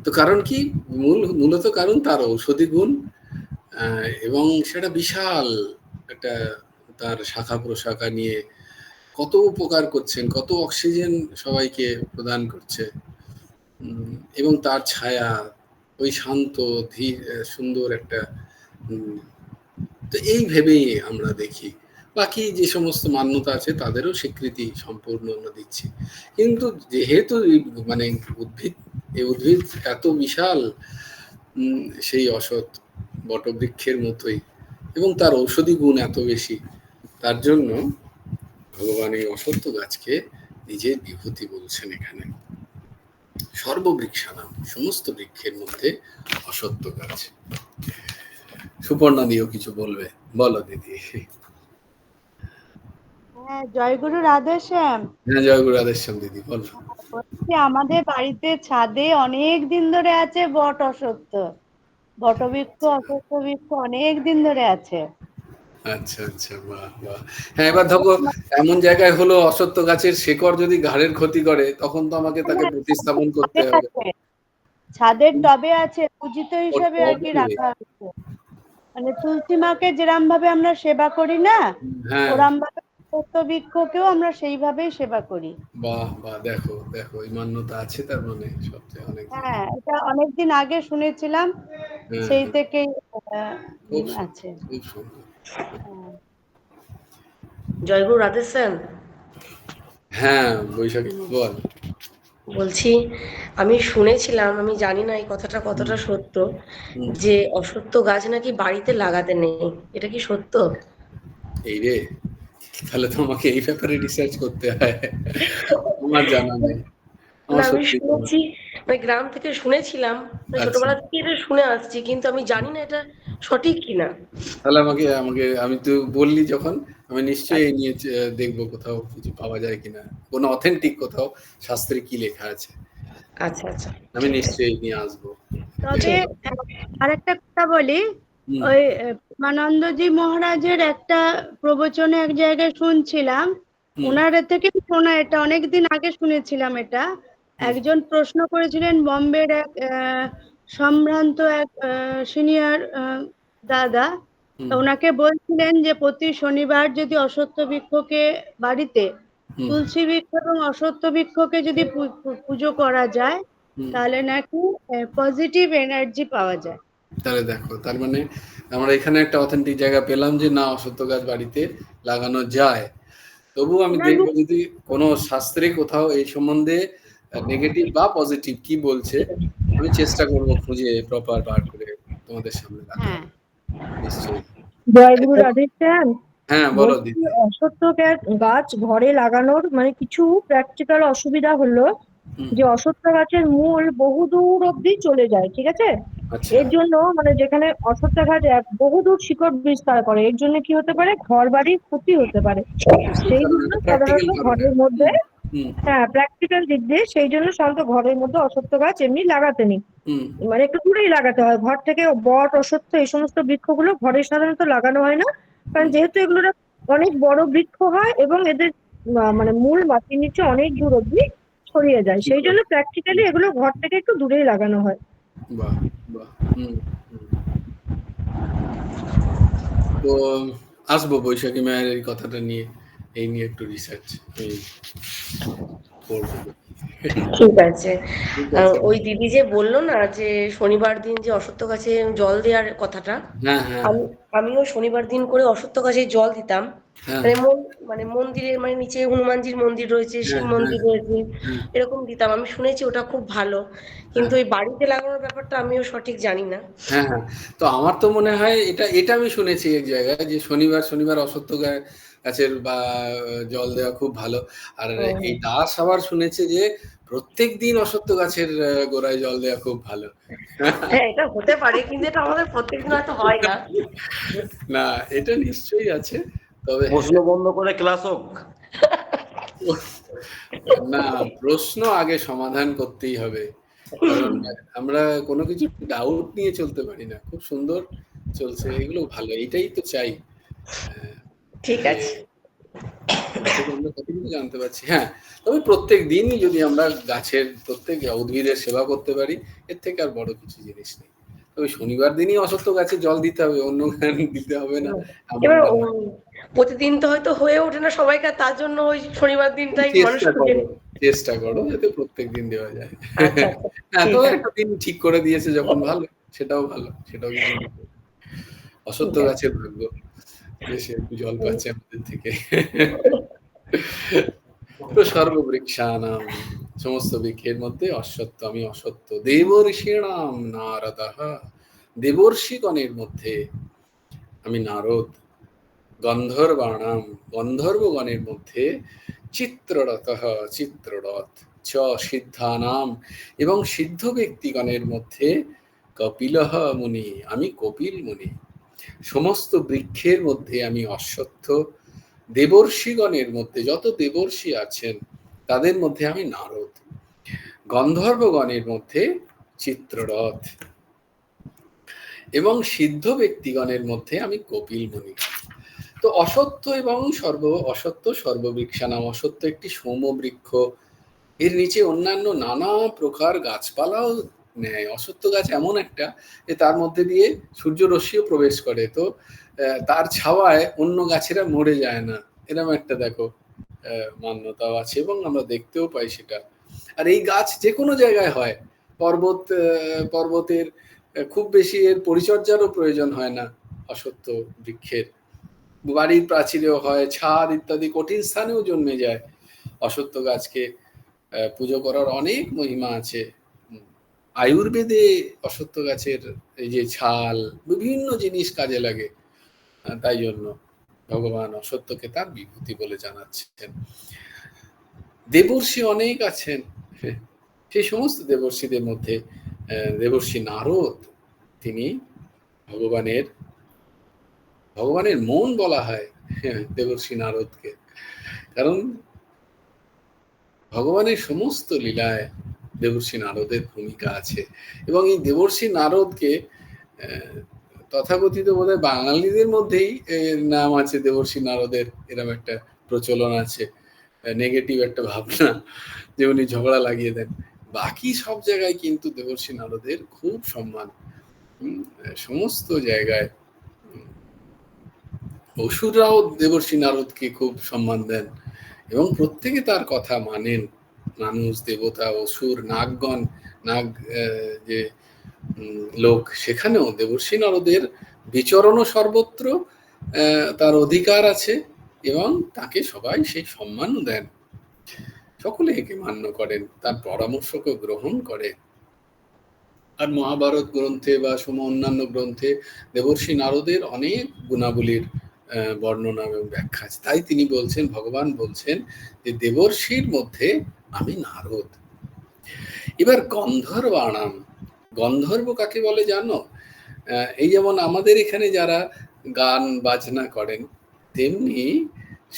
তো কারণ কি, মূলত কারণ তার ঔষধি গুণ, এবং সেটা বিশাল একটা, তার শাখা প্রশাখা নিয়ে কত উপকার করছেন, কত অক্সিজেন সবাইকে প্রদান করছে, এবং তার ছায়া, ওই শান্ত ধীর সুন্দর একটা, তো এই ভেবেই আমরা দেখি। বাকি যে সমস্ত মান্যতা আছে তাদেরও স্বীকৃতি সম্পূর্ণ আমরা দিচ্ছি, কিন্তু যেহেতু মানে উদ্ভিদ এত বিশাল, সেই অসৎ বটবৃক্ষের মতোই, এবং তার ঔষধি গুণ এত বেশি, তার জন্য ভগবান এই অশ্বত্থ গাছকে নিজের বিভূতি বলছেন এখানে। সর্ববৃক্ষানাম, সমস্ত বৃক্ষের মধ্যে অশ্বত্থ গাছ। সুপর্ণা দিও কিছু বলবে, বলো দিদি। হ্যাঁ, জয়গুরু রাধেশ্যাম। হ্যাঁ জয়গুরু রাধেশ্যাম দিদি বলো। বলছি, আমাদের বাড়িতে ছাদে অনেক দিন ধরে আছে বট অশ্বত্থ, বটবৃক্ষ অশ্বত্থ বৃক্ষ অনেক দিন ধরে আছে। আচ্ছা আচ্ছা, বাহ বাহ। হ্যাঁ, এবার ধরো এমন জায়গায় হলো অশ্বত্থ গাছের শেকড় যদি ঘাড়ের ক্ষতি করে, তখন তো আমাকে তাকে প্রতিস্থাপন করতে হবে। ছাদের টবে আছে পূজিত ও হিসাবে আর কি টবে? রাখা আছে। মানে তুলসী মাকে যেরম ভাবে আমরা সেবা করি না, হ্যাঁ, ওরম ভাবে অশ্বত্থ বৃক্ষকেও আমরা সেইভাবেই সেবা করি। বাহ বাহ, দেখো দেখো, এই মান্যতা আছে তার মানে সবচেয়ে অনেক জায়গায়। হ্যাঁ, এটা অনেকদিন আগে শুনেছিলাম, হ্যাঁ সেই হ্যাঁ, থেকেই খুব আছে। সুন্দর খুব সুন্দর। হ্যাঁ। জয়গুরু রাধেশ্যাম। হ্যাঁ বৈশাখী বল। বলছি, আমি শুনেছিলাম, আমি জানি না এই কথাটা হুম, কতটা সত্য, হুম। যে অশ্বত্থ গাছ নাকি বাড়িতে লাগাতে নেই। এটা কি সত্য? এই রে, তাহলে তো আমাকে এই ব্যাপারে রিসার্চ করতে হয়। আমার জানা নেই, না, আমার আমি সত্যি জানা শুনেছি, নেই। মানে গ্রাম থেকে শুনেছিলাম, মানে আচ্ছা, ছোটবেলা থেকে এটা শুনে আসছি, কিন্তু আমি জানি না এটা সঠিক কিনা। তাহলে আমাকে আমাকে আমি তো বললি যখন, আমি নিশ্চয়ই এই আচ্ছা নিয়ে দেখবো কোথাও কিছু পাওয়া যায় কিনা, কোনো অথেন্টিক কোথাও শাস্ত্রে কি লেখা আছে। আচ্ছা আচ্ছা, আমি ঠিক আছে, নিশ্চয়ই এই নিয়ে আসবো। তবে ঠিক আরেকটা কথা বলি, হুম ওই প্রেমানন্দজি মহারাজের একটা প্রবচনে এক জায়গায় শুনছিলাম, হুম ওনার থেকে শোনা, এটা অনেকদিন আগে শুনেছিলাম এটা। হুম একজন প্রশ্ন করেছিলেন বম্বের এক সম্ভ্রান্ত এক সিনিয়র দাদা। হুম তা ওনাকে বলছিলেন যে প্রতি শনিবার যদি অশ্বত্থ বৃক্ষকে বাড়িতে হুম তুলসী বৃক্ষ এবং অশ্বত্থ বৃক্ষকে যদি পুজো করা যায়, হুম। তাহলে নাকি পজিটিভ এনার্জি পাওয়া যায়। তাহলে দেখো, তার মানে আমরা এখানে একটা অথেন্টিক জায়গা পেলাম যে না, অশ্বত্থ গাছ বাড়িতে লাগানো যায়। তবু আমি ওনার দেখবো মুখ যদি কোনো শাস্ত্রে কোথাও এই সম্বন্ধে নেগেটিভ বা পজিটিভ কি বলছে, আছে। আমি চেষ্টা করবো খুঁজে প্রপার বার করে তোমাদের সামনে রাখার। হ্যাঁ, নিশ্চয়ই। জয়গুরু রাধেশ্যাম। হ্যাঁ বলো বলছি, দিদি। অশ্বত্থ গাছ ঘরে লাগানোর মানে কিছু প্র্যাকটিক্যাল অসুবিধা হলো হুম। যে অশ্বত্থ গাছের মূল বহুদূর অব্দি চলে যায়, ঠিক আছে? আচ্ছা। এর জন্য মানে যেখানে অশ্বত্থ গাছ বহুদূর শিকড় বিস্তার করে, এর জন্য কি হতে পারে, ঘর বাড়ির ক্ষতি হতে পারে। সেই সেই কারণে জন্য প্র্যাকটিক্যাল সাধারণত কারণে। ঘরের মধ্যে, হুম হুম হ্যাঁ, প্র্যাকটিক্যাল দিক দিয়ে সেই জন্য সাধারণত ঘরের মধ্যে অশ্বত্থ গাছ এমনি লাগাতে নেই। হুম মানে একটু দূরেই লাগাতে হয় ঘর থেকে। বট, অশ্বত্থ এই সমস্ত বৃক্ষগুলো ঘরে সাধারণত লাগানো হয় না, কারণ হুম। যেহেতু এগুলো অনেক বড় বৃক্ষ হয় এবং এদের মানে মূল মাটির নিচে অনেক দূর অব্দি ছড়িয়ে যায়, ঠিক সেই জন্য আছে। প্র্যাকটিক্যালি হুম, এগুলো ঘর থেকে একটু দূরেই লাগানো হয়। বাহ বাহ। হুম হুম। তো আসবো বৈশাখী মায়ের এই কথাটা নিয়ে, এই নিয়ে একটু রিসার্চ এই করবো। ঠিক আছে। ঠিক আছে। ওই দিদি যে বললো না যে শনিবার দিন যে অশ্বত্থ গাছে জল দেওয়ার কথাটা, হ্যাঁ হ্যাঁ আমি আমিও শনিবার দিন করে অশ্বত্থ গাছে জল দিতাম। হ্যাঁ মানে মানে মন্দিরের মানে নিচে হনুমানজির মন্দির রয়েছে, শিব হ্যাঁ হ্যাঁ মন্দির রয়েছে, হ্যাঁ এরকম দিতাম। আমি শুনেছি ওটা খুব ভালো, কিন্তু হ্যাঁ ওই বাড়িতে লাগানোর ব্যাপারটা আমিও সঠিক জানি না। হ্যাঁ হ্যাঁ। তো আমার তো মনে হয় এটা এটা আমি শুনেছি এক জায়গায় যে শনিবার শনিবার অশ্বত্থ গাছের বা জল দেওয়া খুব ভালো। আর হুম। এই দাস আবার শুনেছে যে প্রত্যেক দিন অশ্বত্থ গাছের গোড়ায় জল দেওয়া খুব ভালো। হ্যাঁ, এটা হতে পারে, কিন্তু এটা আমাদের প্রত্যেকদিন হয়তো হয় না। না, এটা নিশ্চয়ই আছে। তবে প্রশ্ন হ্যাঁ, বন্ধ করে ক্লাস হোক। না, প্রশ্ন আগে সমাধান করতেই হবে। কারণ আমরা কোনো কিছু ডাউট নিয়ে চলতে পারি না। খুব সুন্দর চলছে। এগুলো ভালো। এটাই তো চাই। ঠিক যে আছে। এর থেকে আমরা কত কিছু জানতে পারছি। হ্যাঁ, তবে প্রত্যেক দিনই যদি আমরা গাছের প্রত্যেক উদ্ভিদের সেবা করতে পারি, এর থেকে আর বড় কিছু জিনিস নেই। তবে শনিবার দিনই অশ্বত্থ গাছে জল দিতে হবে, অন্য দিতে হবে না এমন এবার না। প্রতিদিন তো হয়তো হয়ে ওঠে না সবাইকার, তার জন্য ওই শনিবার দিনটাই মানুষ চেষ্টা খুঁজে করো, নেয়। চেষ্টা করো যাতে প্রত্যেকদিন দেওয়া যায়। আচ্ছা আচ্ছা, হ্যাঁ, ঠিক তবে আছে, একটা দিন ঠিক করে দিয়েছে যখন ভালো, সেটাও ভালো। সেটাও কিছু না। ঠিক অশ্বত্থ আছে। গাছের ভাগ্য যে সে একটু জল পাচ্ছে আমাদের থেকে। তো সর্ববৃক্ষানাম, সমস্ত বৃক্ষের মধ্যে অশ্বত্থ, আমি অশ্বত্থ। দেবর্ষীণাম নারদঃ, দেবর্ষিগণের মধ্যে আমি নারদ। গন্ধর্বাণাম, গন্ধর্বগণের মধ্যে চিত্ররথঃ, চিত্ররথ। চ সিদ্ধানাম, এবং সিদ্ধ ব্যক্তিগণের মধ্যে কপিলঃ মুনি, আমি কপিল মুনি। সমস্ত বৃক্ষের মধ্যে আমি অশ্বত্থ। দেবর্ষিগণের মধ্যে যত দেবর্ষি আছেন তাদের মধ্যে আমি নারদ। গন্ধর্বগণের মধ্যে চিত্ররথ, এবং সিদ্ধ ব্যক্তিগণের মধ্যে আমি কপিল মুনি। তো অসত্য এবং অসত্য সর্ববৃক্ষানাম, অসত্য একটি সৌম্যবৃক্ষ, এর নিচে অন্যান্য নানা প্রকার গাছপালাও নেয়। অসত্য গাছ এমন একটা যে তার মধ্যে দিয়ে সূর্যরশ্মিও প্রবেশ করে, তো তার ছাওয়ায় অন্য গাছেরা মরে যায় না, এরকম একটা দেখো মান্যতাও আছে এবং আমরা দেখতেও পাই সেটা। আর এই গাছ যে কোনো জায়গায় হয়, পর্বতের খুব বেশি এর পরিচর্যারও প্রয়োজন হয় না অসত্য বৃক্ষের, বাড়ির প্রাচীরেও হয়, ছাদ ইত্যাদি কঠিন স্থানেও জন্মে যায়। অসত্য গাছকে পুজো করার অনেক মহিমা আছে। আয়ুর্বেদে অসত্য গাছের এই যে ছাল বিভিন্ন জিনিস কাজে লাগে, তাই জন্য ভগবান অসত্যকে তার বিভূতি বলে জানাচ্ছেন। দেবর্ষি অনেক আছেন, সেই সমস্ত দেবর্ষিদের মধ্যে দেবর্ষি নারদ, তিনি ভগবানের মন বলা হয় দেবর্ষি নারদকে, কারণ ভগবানের সমস্ত লীলায় দেবর্ষি নারদের ভূমিকা আছে। এবং এই দেবর্ষি নারদকে তথাকথিত বোধহয় বাঙালিদের মধ্যেই নাম আছে দেবর্ষি নারদের, এরকম একটা প্রচলন আছে, নেগেটিভ একটা ভাবনা যে উনি ঝগড়া লাগিয়ে দেন। বাকি সব জায়গায় কিন্তু দেবর্ষি নারদের খুব সম্মান, সমস্ত জায়গায়। অসুররাও দেবর্ষি নারদকে খুব সম্মান দেন এবং প্রত্যেকে তার কথা মানেন। মানুষ, দেবতা, অসুর, নাগগণ, নাগ যে লোক, সেখানেও দেবর্ষি নারদের বিচরণও সর্বত্র তার অধিকার আছে এবং তাকে সবাই সেই সম্মানও দেন। সকলে একে মান্য করেন, তার পরামর্শকে গ্রহণ করে। আর মহাভারত গ্রন্থে বা অন্যান্য গ্রন্থে দেবর্ষি নারদের অনেক গুণাবলীর বর্ণনা এবং ব্যাখ্যা আছে। তাই তিনি বলছেন, ভগবান বলছেন যে দেবর্ষির মধ্যে আমি নারদ। এবার গন্ধর্বাণাম, গন্ধর্ব কাকে বলে জানো? এই যেমন আমাদের এখানে যারা গান বাজনা করেন, তেমনি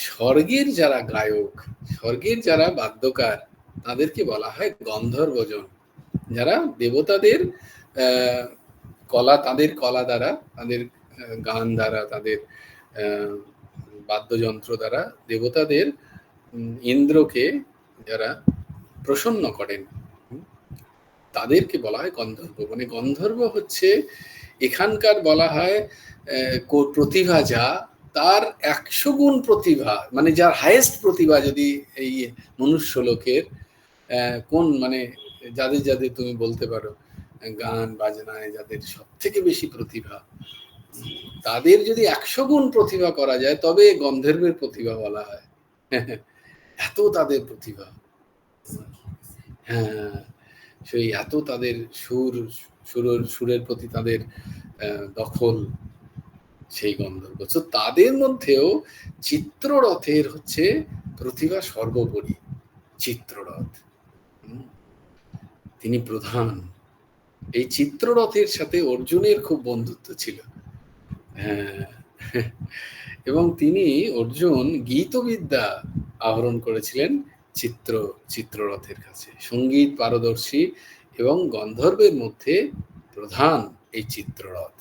স্বর্গের যারা গায়ক, স্বর্গের যারা বাদ্যকার, তাদেরকে বলা হয় গন্ধর্বজন। যারা দেবতাদের তাদের কলা দ্বারা, তাদের গান দ্বারা, তাদের বাদ্যযন্ত্র দ্বারা দেবতাদের, ইন্দ্রকে যারা প্রসন্ন করেন, তাদেরকে বলা হয় গন্ধর্ব। মানে গন্ধর্ব হচ্ছে এখানকার বলা হয় প্রতিভা যা, তার 100 গুণ প্রতিভা, মানে যার হাইয়েস্ট প্রতিভা যদি এই মনুষ্য লোকের কোন, মানে যাদের যাদের তুমি বলতে পারো গান বাজনায় যাদের সব থেকে বেশি প্রতিভা, তাদের যদি 100 গুণ প্রতিভা করা যায় তবে গন্ধর্বের প্রতিভা বলা হয়। এত তাদের প্রতিভা, হ্যাঁ, সেই এত তাদের সুরের প্রতি তাদের দখল, সেই গন্ধর্ব। তো তাদের মধ্যেও চিত্ররথের হচ্ছে প্রতিভা সর্বোপরি। চিত্ররথ তিনি প্রধান। এই চিত্ররথের সাথে অর্জুনের খুব বন্ধুত্ব ছিল, হ্যাঁ, এবং অর্জুন গীতবিদ্যা আহরণ করেছিলেন চিত্ররথের কাছে। সঙ্গীত পারদর্শী এবং গন্ধর্বের মধ্যে প্রধান এই চিত্ররথ।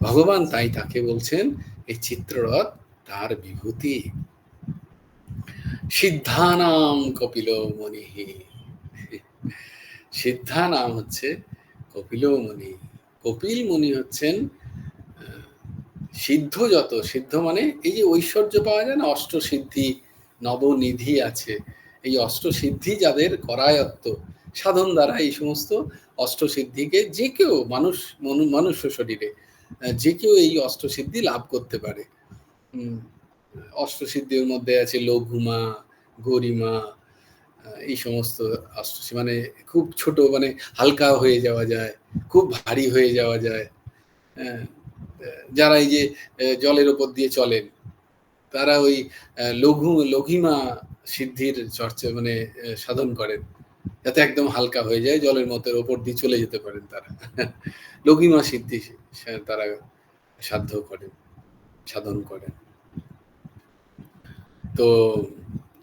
ভগবান তাই তাকে বলছেন এই চিত্ররথ তার বিভূতি। সিদ্ধানাম কপিল মুনি, সিদ্ধা নাম হচ্ছে কপিল মুনি। কপিল মুনি হচ্ছেন সিদ্ধ, যত সিদ্ধ মানে এই যে ঐশ্বর্য পাওয়া যায় না, অষ্টসিদ্ধি নবনিধি আছে, এই অষ্টসিদ্ধি যাদের করায়ত্ত সাধন দ্বারা, এই সমস্ত অষ্টসিদ্ধিকে যে কেউ মনুষ্য শরীরে যে কেউ এই অষ্টসিদ্ধি লাভ করতে পারে। অষ্টসিদ্ধির মধ্যে আছে লঘুমা, গরিমা, এই সমস্ত অষ্টসিদ্ধি, মানে খুব ছোট, মানে হালকা হয়ে যাওয়া যায়, খুব ভারী হয়ে যাওয়া যায়। যারা এই যে জলের উপর দিয়ে চলেন, তারা ওই লঘিমা সিদ্ধির চর্চা, মানে সাধন করেন, যাতে একদম হালকা হয়ে যায়, জলের মতের ওপর দিয়ে চলে যেতে পারেন তারা। লঘিমা সিদ্ধি তারা সাধন করেন। তো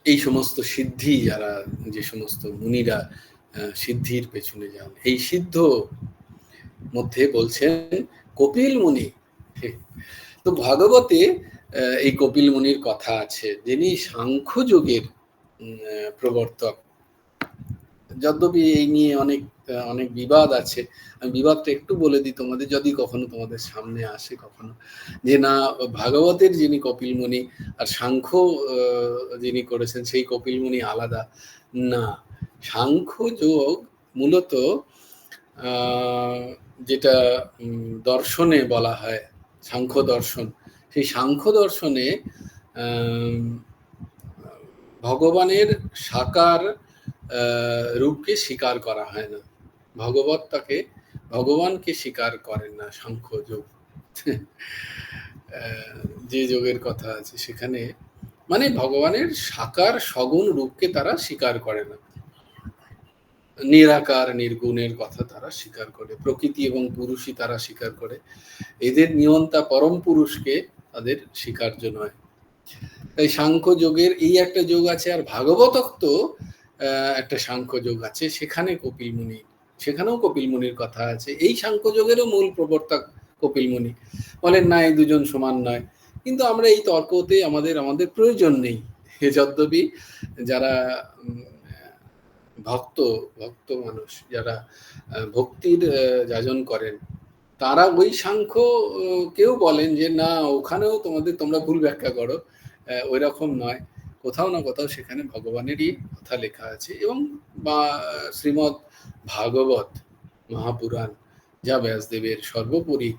এই সমস্ত সিদ্ধি, যারা যে সমস্ত মুনিরা সিদ্ধির পেছনে যান, এই সিদ্ধ মধ্যে বলছেন কপিল মুনি। তো ভাগবতে এই কপিল মুনির কথা আছে, যিনি সাংখ্য যোগের প্রবর্তক। যদ্যপি এই নিয়ে অনেক অনেক বিবাদ আছে, আমি বিবাদটা একটু বলে দিই তোমাদের, যদি কখনো তোমাদের সামনে আসে কখনো, যে না ভাগবতের যিনি কপিল মুনি আর সাংখ্য যিনি করেছেন সেই কপিল মুনি আলাদা। না, সাংখ্য যোগ মূলত যেটা দর্শনে বলা হয় সাংখ্য দর্শন, সেই সাংখ্য দর্শনে ভগবানের সাকার রূপকে স্বীকার করা হয় না, ভগবানকে স্বীকার করেন না সাংখ্য যোগ। যে যোগের কথা আছে সেখানে মানে ভগবানের সাকার সগুণ রূপকে তারা স্বীকার করে না, নিরাকার নির্গুণের কথা তারা স্বীকার করে, প্রকৃতি এবং পুরুষই তারা স্বীকার করে, এদের নিয়ন্তা পরম পুরুষকে তাদের স্বীকার্য নয়। তাই সাংখ্য যোগের এই একটা যোগ আছে, আর ভাগবতোক্ত একটা সাংখ্য যোগ আছে, সেখানেও কপিল মুনির কথা আছে। এই সাংখ্য যোগেরও মূল প্রবর্তক কপিল মুনি, বলেন না এই দুজন সমান নয়। কিন্তু আমরা এই তর্কতে আমাদের প্রয়োজন নেই, যদ্যপি যারা ভক্ত মানুষ, যারা ভক্তির যাজন করেন, তারা ওই সাংখ্য কেউ বলেন যে না ওখানেও তোমরা ভুল ব্যাখ্যা করো, ওই রকম নয়, কোথাও না কোথাও সেখানে ভগবানেরই কথা লেখা আছে। এবং বা শ্রীমৎ ভাগবত মহাপুরাণ, যা ব্যাসদেবের সর্বোপরি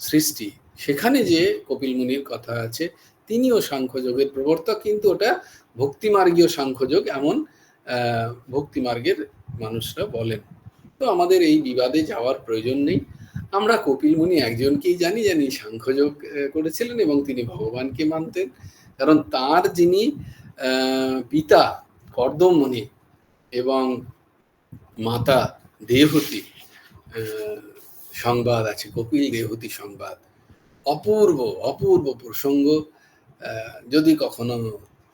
সৃষ্টি, সেখানে যে কপিল মুনির কথা আছে তিনিও সাংখ্যযোগের প্রবর্তক, কিন্তু ওটা ভক্তিমার্গীয় সাংখ্যযোগ, এমন ভক্তিমার্গের মানুষরা বলেন। তো আমাদের এই বিবাদে যাওয়ার প্রয়োজন নেই। আমরা কপিল মুনি একজনকেই জানি সাংখ্যযোগ করেছিলেন এবং তিনি ভগবানকে মানতেন, কারণ তার যিনি পিতা কর্দম মুনি এবং মাতা দেহূতি সংবাদ আছে, কপিল দেহূতি সংবাদ, অপূর্ব প্রসঙ্গ। যদি কখনো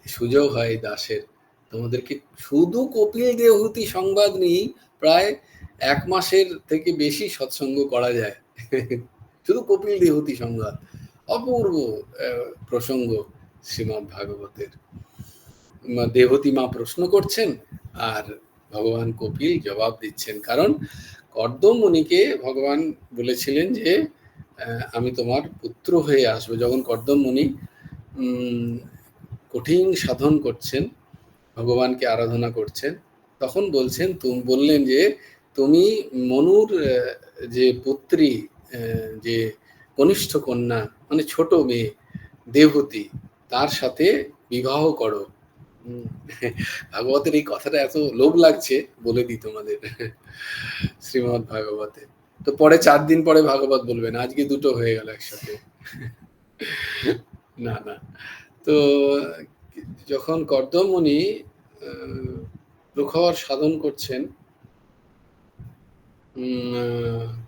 সুযোগ হয় দাসের, তোমাদেরকে শুধু কপিল দেহূতি সংবাদ নিয়েই প্রায় 1 মাসের থেকে বেশি সৎসঙ্গ করা যায়, শুধু কপিল দেহূতি সংবাদ, অপূর্ব প্রসঙ্গ শ্রীমদ্ ভাগবতের। দেহূতি মা প্রশ্ন করছেন আর ভগবান কপিল জবাব দিচ্ছেন, কারণ কর্দম মুনিকে ভগবান বলেছিলেন যে আমি তোমার পুত্র হয়ে আসবো। যখন কর্দম মুনি কঠিন সাধন করছেন, ভগবানকে আরাধনা করছেন, তখন বললেন যে তুমি মনুর যে পুত্রী, যে কনিষ্ঠ কন্যা মানে ছোট মেয়ে দেহূতি, তার সাথে বিবাহ করো। ভাগবতের এই কথাটা এত লোভ লাগছে, বলে দিই তোমাদের শ্রীমদ্ ভাগবতে। তো পরে 4 দিন পরে ভাগবত বলবেন, আজকে দুটো হয়ে গেল একসাথে। না, তো যখন কর্দম মুনি প্রখর সাধন করছেন,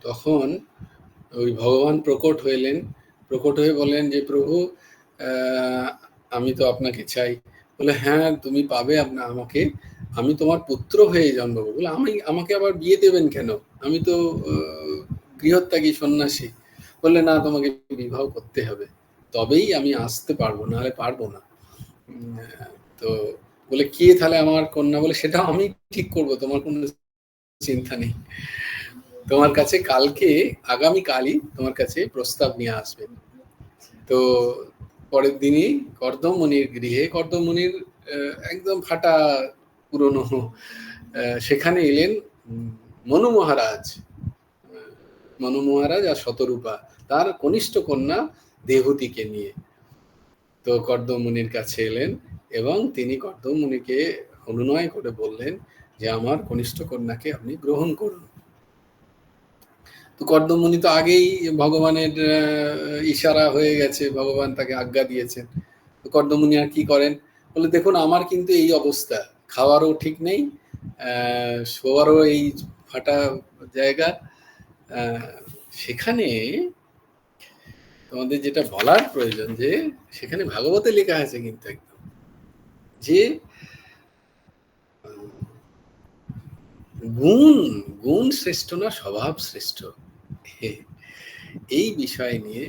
তখন ওই ভগবান প্রকট হয়ে বলেন যে প্রভু আমি তো আপনাকে চাই। বলে হ্যাঁ তুমি পাবে আমাকে, আমি তোমার পুত্র হয়ে জন্মাবো। বলে আমাকে আবার বিয়ে দেবেন কেন, আমি তো গৃহত্যাগী সন্ন্যাসী। বললে না তোমাকে বিবাহ করতে হবে, তবেই আমি আসতে পারবো, নাহলে পারবো না। তো বলে কে তাহলে আমার কন্যা? বলে সেটা আমি ঠিক করব, তোমার কোনো চিন্তা নেই। তোমার কাছে আগামীকালই তোমার কাছে প্রস্তাব নিয়ে আসবেন। তো পরের দিনই কর্দম মুনির গৃহে, কর্দম মুনির একদম ফাটা পুরনো, সেখানে এলেন মনু মহারাজ আর শতরূপা, তার কনিষ্ঠ কন্যা দেহূতিকে নিয়ে। তো কর্দম মুনির কাছে এলেন এবং তিনি কর্দম মুনিকে অনুনয় করে বললেন যে আমার কনিষ্ঠ কন্যাকে আপনি গ্রহণ করুন। তো কর্দম মুনি তো আগেই ভগবানের ইশারা হয়ে গেছে, ভগবান তাকে আজ্ঞা দিয়েছেন। তো কর্দম মুনি আর কি করেন, বলে দেখুন আমার কিন্তু এই অবস্থা, খাওয়ারও ঠিক নেই, শোয়ারও এই ফাটা জায়গা, সেখানে তোমাদের যেটা বলার প্রয়োজন, যে সেখানে ভাগবতে লেখা আছে কিন্তু একদম যে গুণ শ্রেষ্ঠ না স্বভাব শ্রেষ্ঠ, এই বিষয় নিয়ে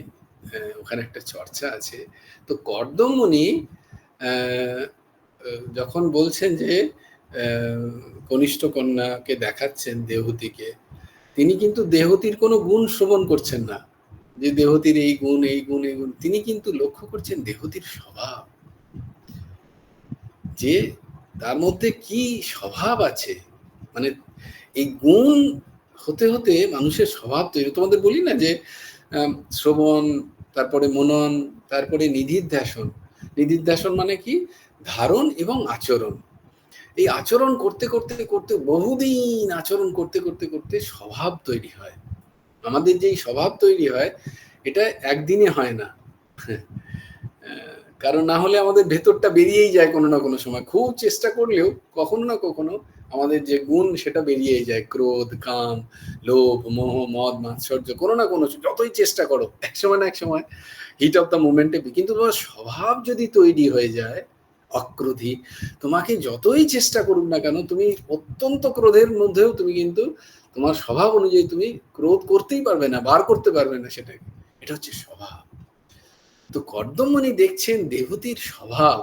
ওখানে একটা চর্চা আছে। তো কর্দমমণি যখন বলছেন যে কনিষ্ঠ কন্যাকে দেখাচ্ছেন দেহতীকে, তিনি কিন্তু দেহতীর কোনো গুণ শ্রবণ করছেন না, যে দেহতীর এই গুণ এই গুণ এই গুণ। তিনি কিন্তু লক্ষ্য করছেন দেহতীর স্বভাব, যে তার মধ্যে কি স্বভাব আছে। মানে এই গুণ হতে হতে মানুষের স্বভাব তৈরি। তোমাদের বলি না যে শ্রবণ, তারপরে মনন, তারপরে নিধিধ্যাসন। নিধিধ্যাসন মানে কি? ধারণ এবং আচরণ। এই আচরণ করতে করতে করতে, বহুদিন আচরণ করতে করতে করতে স্বভাব তৈরি হয়। আমাদের যেই স্বভাব তৈরি হয় এটা একদিনে হয় না, কারণ না হলে আমাদের ভেতরটা বেরিয়েই যায় কোনো না কোনো সময়। খুব চেষ্টা করলেও কখনো না কখনো আমাদের যে গুণ সেটা বেরিয়েই যায়। ক্রোধ, কাম, লোভ, মোহ, মদ, মাৎসর্য, কোনো না কোনো, যতই চেষ্টা করো এক সময় না এক সময় হিট অফ দ্য মোমেন্টে। কিন্তু তোমার স্বভাব যদি তৈরি হয়ে যায় অক্রোধী, তোমাকে যতই চেষ্টা করুক না কেন, তুমি অত্যন্ত ক্রোধের মধ্যেও তুমি কিন্তু তোমার স্বভাব অনুযায়ী তুমি ক্রোধ করতেই পারবে না, বার করতে পারবে না সেটাকে। এটা হচ্ছে স্বভাব। তো কর্দমমণি দেখছেন দেহতীর স্বভাব,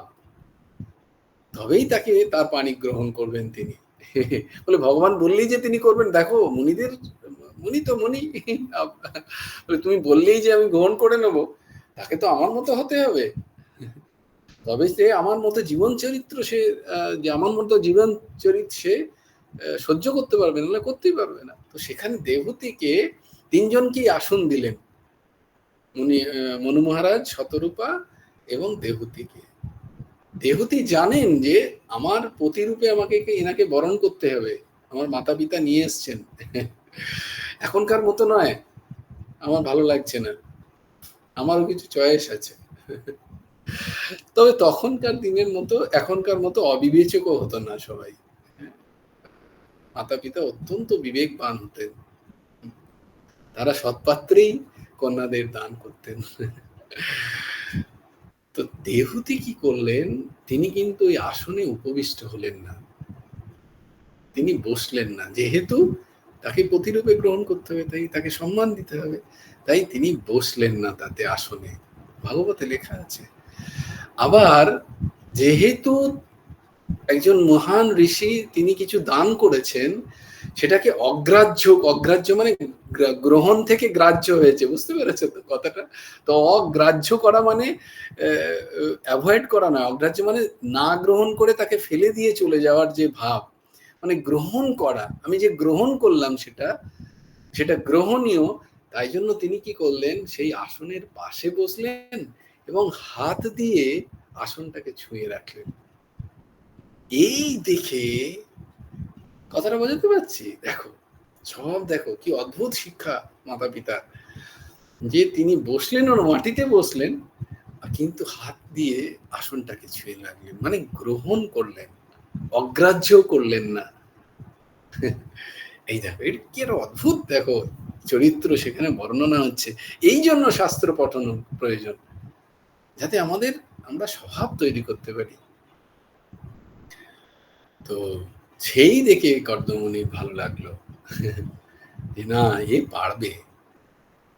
তবেই তাকে তার পানি গ্রহণ করবেন তিনি। বলে ভগবান বললেই যে তিনি করবেন? দেখো মুনিদের, মুনি তো মুনি, বলে তুমি বললেই যে আমি গ্রহণ করে নেব, তাকে তো আমার মতো হতে হবে, তবে সে আমার মতো জীবন চরিত্র, সে যে আমার মতো জীবন চরিত্র সে সহ্য করতে পারবে, নাহলে করতেই পারবে না। তো সেখানে দেহতীকে তিনজনকেই আসন দিলেন, মনু মহারাজ, শতরূপা এবং দেহতীকে। দেহতী জানেন যে আমার প্রতিরূপে আমাকে এনাকে বরণ করতে হবে, আমার মাতা পিতা নিয়ে এসছেন, এখনকার মতো নয়, আমার ভালো লাগছে না, আমারও কিছু চয়েস আছে। তবে তখনকার দিনের মতো এখনকার মতো অবিবেচকও হতো না সবাই। মাতা পিতা অত্যন্ত বিবেকবান হতেন, তারা সৎপাত্রেই কন্যাদের দান করতেন। তো দেহতী কি করলেন? তিনি কিন্তু ওই আসনে উপবিষ্ট হলেন না, তিনি বসলেন না। যেহেতু তাকে প্রতিরূপে গ্রহণ করতে হবে, তাই তাকে সম্মান দিতে হবে, তাই তিনি বসলেন না তাতে আসনে, ভাগবতে লেখা আছে। আবার যেহেতু একজন মহান ঋষি তিনি কিছু দান করেছেন, সেটাকে অগ্রাহ্য মানে গ্রহণ থেকে গ্রাহ্য হয়েছে, বুঝতে পেরেছো তো কথাটা? তো অগ্রাহ্য করা মানে অ্যাভয়েড করা না, অগ্রাহ্য মানে না গ্রহণ করে তাকে ফেলে দিয়ে চলে যাওয়ার যে ভাব, মানে গ্রহণ করা। আমি যে গ্রহণ করলাম সেটা গ্রহণীয়। তাই জন্য তিনি কি করলেন? সেই আসনের পাশে বসলেন এবং হাত দিয়ে আসনটাকে ছুঁয়ে রাখলেন। এই দেখে কথাটা বোঝাতে পারছি? দেখো সব, দেখো কি অদ্ভুত শিক্ষা মাতা পিতা, যে তিনি বসলেন ওর মাটিতে বসলেন, কিন্তু হাত দিয়ে আসনটাকে ছুঁয়ে রাখলেন, মানে গ্রহণ করলেন, অগ্রাহ্য করলেন না। এই দেখো এটা কি একটা অদ্ভুত, দেখো চরিত্র সেখানে বর্ণনা হচ্ছে। এই জন্য শাস্ত্র পঠন প্রয়োজন, যাতে আমরা স্বভাব তৈরি করতে পারি। তো সেই দেখে কর্দমমণির ভালো লাগলো যে না, এ পারবে,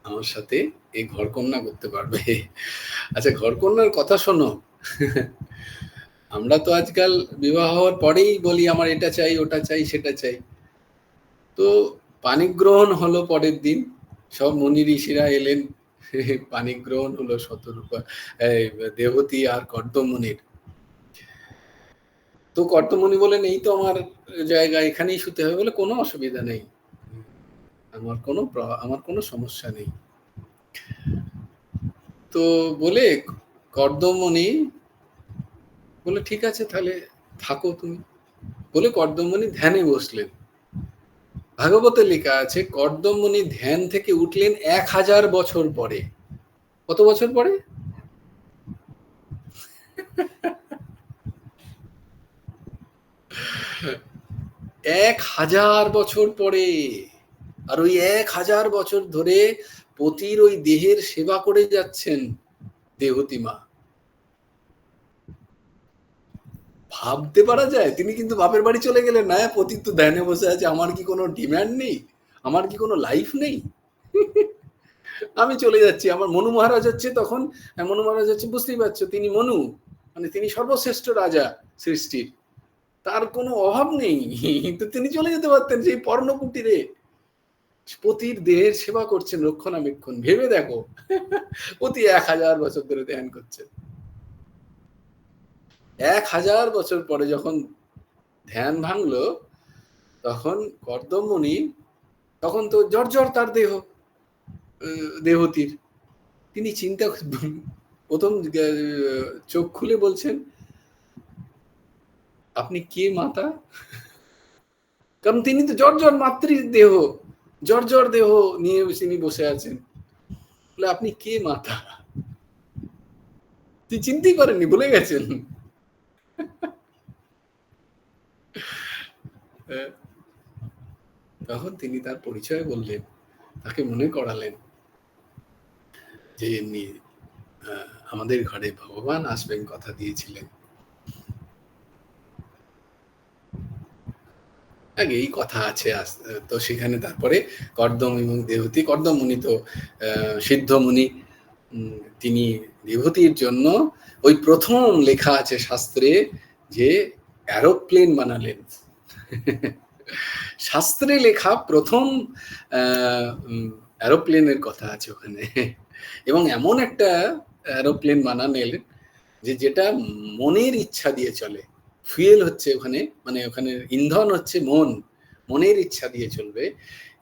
আমার সাথে এই ঘরকন্যা করতে পারবে। আচ্ছা, ঘরকন্যার কথা শোনো। আমরা তো আজকাল বিবাহ হওয়ার পরেই বলি আমার এটা চাই, ওটা চাই, সেটা চাই। তো পানিগ্রহণ হলো পরের দিন, সব মুনি ঋষিরা এলেন, পানিগ্রহণ হলো শতরূপা, দেহতী আর কর্দমমণির। তো কর্দমমণি বলেন এই তো আমার জায়গা, এখানেই শুতে হবে। বলে কোনো অসুবিধা নেই, আমার কোনো সমস্যা নেই। তো বলে কর্দমমণি বলে ঠিক আছে তাহলে থাকো তুমি, বলে কর্দমমণি ধ্যানে বসলেন। ভাগবতে লেখা আছে কর্দমমণি ধ্যান থেকে উঠলেন 1000 বছর পরে। কত বছর পরে? 1000 বছর পরে। আর ওই 1000 বছর ধরে পতির ওই দেহের সেবা করে যাচ্ছেন দেহতী মা। ভাবতে পারা যায়? তিনি কিন্তু বাপের বাড়ি চলে গেলেন না, পতি তো ধ্যানে বসে আছে, আমার কি কোনো ডিমান্ড নেই, আমার কি কোনো লাইফ নেই? আমি চলে যাচ্ছি। আমার মনু মহারাজ হচ্ছে তখন, মনু মহারাজ হচ্ছে, বুঝতেই পারছো, তিনি মনু, মানে তিনি সর্বশ্রেষ্ঠ রাজা সৃষ্টির, তার কোনো অভাব নেই। কিন্তু তিনি চলে যেতে পারতেন সেই পর্ণকুটিরে, পতির দেহের সেবা করছেন রক্ষণাবেক্ষণ। ভেবে দেখো, পতি 1000 বছর ধরে ধ্যান করছেন। 1000 বছর পরে যখন ধ্যান ভাঙলো, তখন কর্দম মুনি, তখন তো জর্জর তার দেহতির, তিনি চিন্তা, প্রথম চোখ খুলে বলছেন, আপনি কে মাতা? কারণ তিনি তো জর্জর মাতৃ দেহ, জর্জর দেহ নিয়ে তিনি বসে আছেন। বলে আপনি কে মাতা? তিনি চিন্তাই করেননি, ভুলে গেছেন। তখন তিনি তার পরিচয় বললেন, তাকে মনে করালেন যে এমনি আমাদের ঘরে ভগবান আসবেন, কথা দিয়েছিলেন। এই কথা আছে। তো সেখানে তারপরে কর্দম এবং দেবতী, কর্দম মুনি তো সিদ্ধ মুনি, তিনি দেবতীর জন্য ওই প্রথম লেখা আছে শাস্ত্রে যে এরোপ্লেন বানালেন। শাস্ত্রে লেখা প্রথম এরোপ্লেনের কথা আছে ওখানে, এবং এমন একটা এরোপ্লেন বানালেন যে যেটা মনের ইচ্ছা দিয়ে চলে। ফুয়েল হচ্ছে ওখানে, মানে ওখানে ইন্ধন হচ্ছে মনের ইচ্ছা দিয়ে চলবে,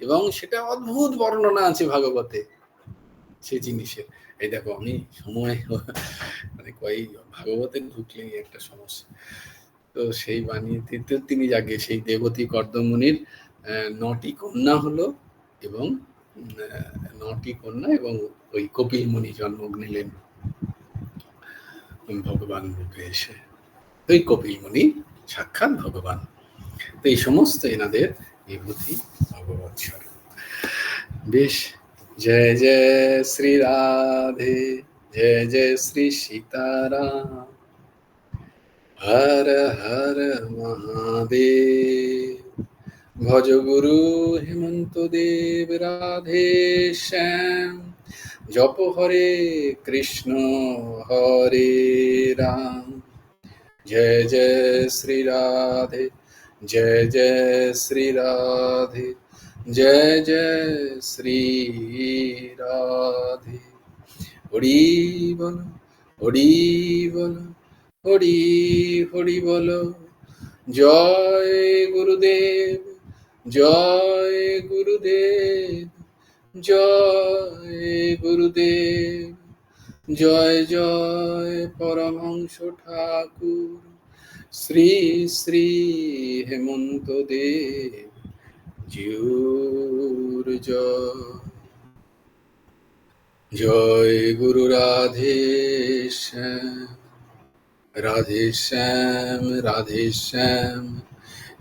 এবং সেটা অদ্ভুত বর্ণনা আছে ভাগবতে সেই জিনিসের। এই দেখো, আমি সময় মানে ভাগবতে ঢুকলেই একটা সমস্যা। তো সেই বানিয়ে তিনি যাকে সেই দেবতী কর্দম মুনির 9টি কন্যা হলো, এবং 9টি কন্যা, এবং ওই কপিল মুনি জন্ম নিলেন ভগবান রূপে এসে। ওই কপিল মুনি সাক্ষাৎ ভগবান। তো এই সমস্ত এনাদের বিভূতি ভগবৎ স্বরূপ। বেশ, জয় জয় শ্রী রাধে, জয় জয় শ্রী সীতারাম, হর হর মহাদেব। ভজ গুরু হেমন্ত দেব রাধে শ্যাম, জপ হরে কৃষ্ণ হরে রাম। जय जय श्री राधे, जय जय श्री राधे, जय जय श्री राधे। हरि बोलो, हरि बोलो, हरि हरि बोलो। जय गुरुदेव, जय गुरुदेव, जय गुरुदेव। जय जय परमहंस ठाकुर श्री श्री हेमंत देव जिउर जय। जय गुरु राधे श्याम, राधे श्याम, राधे श्याम,